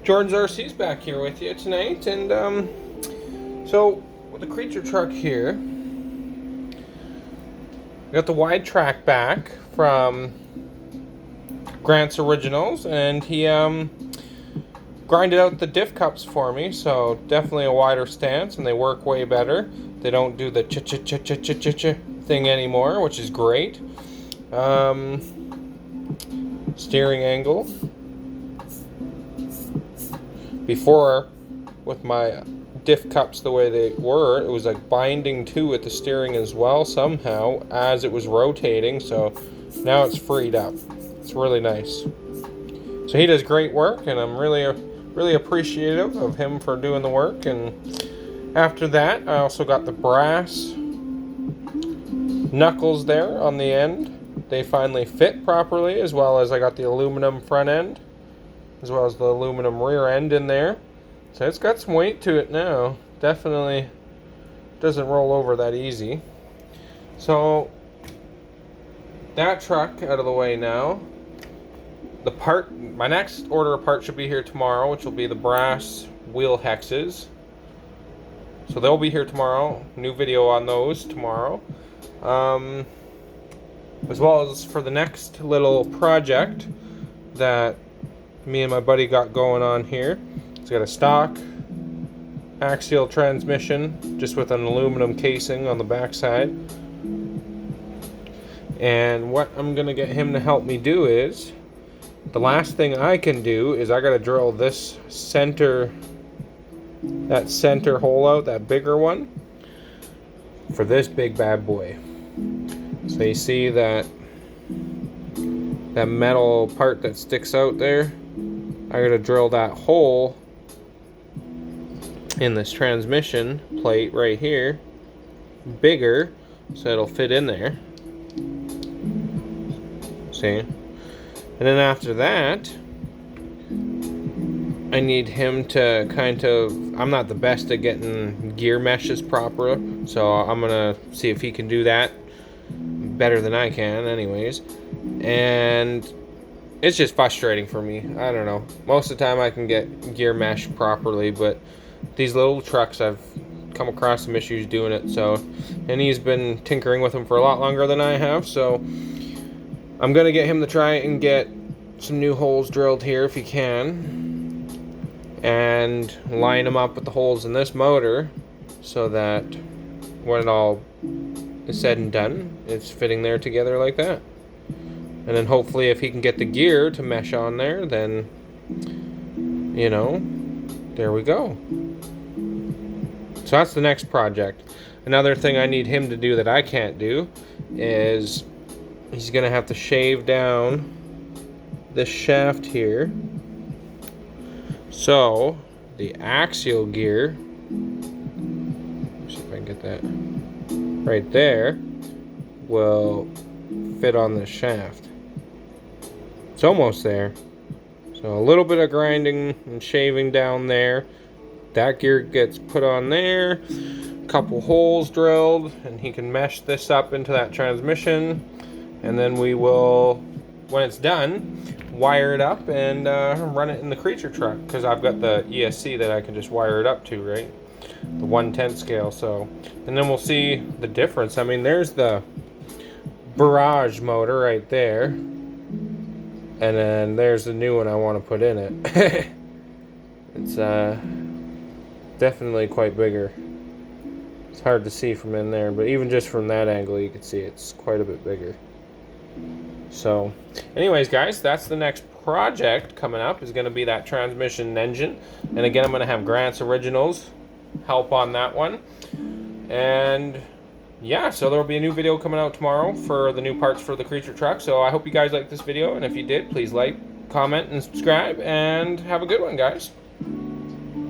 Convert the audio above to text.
Jordan's RC's back here with you tonight, and so with the creature truck here, I got the wide track back from Grant's Originals, and he grinded out the diff cups for me, so definitely a wider stance, and they work way better. They don't do the ch-ch-ch-ch-ch-ch thing anymore, which is great. Steering angle. Before, with my diff cups the way they were, it was like binding to at the steering as well somehow as it was rotating, so now it's freed up. It's really nice. So he does great work, and I'm really appreciative of him for doing the work. And after that, I also got the brass knuckles there on the end. They finally fit properly, as well as I got the aluminum front end, as well as the aluminum rear end in there. So it's got some weight to it now. Definitely doesn't roll over that easy. So that truck out of the way now. My next order of parts should be here tomorrow, which will be the brass wheel hexes. So they'll be here tomorrow. New video on those tomorrow. As well as for the next little project that me and my buddy got going on here. It's got a stock axial transmission, just with an aluminum casing on the backside. And what I'm gonna get him to help me do is, the last thing I can do is I gotta drill this that center hole out, that bigger one, for this big bad boy. So you see that metal part that sticks out there? I gotta drill that hole in this transmission plate right here bigger so it'll fit in there. See? And then after that, I need him to I'm not the best at getting gear meshes proper, so I'm gonna see if he can do that better than I can anyways. And it's just frustrating for me. I don't know. Most of the time I can get gear mesh properly, but these little trucks, I've come across some issues doing it. So, and he's been tinkering with them for a lot longer than I have, so I'm gonna get him to try and get some new holes drilled here if he can, and line them up with the holes in this motor so that when it all is said and done, it's fitting there together like that. And then hopefully if he can get the gear to mesh on there, then, you know, there we go. So that's the next project. Another thing I need him to do that I can't do is he's going to have to shave down this shaft here. So the axial gear, see if I can get that right there, will fit on this shaft. It's almost there. So a little bit of grinding and shaving down there. That gear gets put on there. A couple holes drilled, and he can mesh this up into that transmission. And then we will, when it's done, wire it up and run it in the creature truck, because I've got the ESC that I can just wire it up to, right? The 1/10 scale. So, and then we'll see the difference. I mean, there's the barrage motor right there, and then there's the new one I want to put in it. It's definitely quite bigger. It's hard to see from in there, but even just from that angle you can see it's quite a bit bigger. So anyways guys, that's the next project coming up, is going to be that transmission and engine. And again, I'm going to have Grant's Originals help on that one. And yeah, so there will be a new video coming out tomorrow for the new parts for the creature truck. So I hope you guys liked this video, and if you did, please like, comment, and subscribe, and have a good one, guys.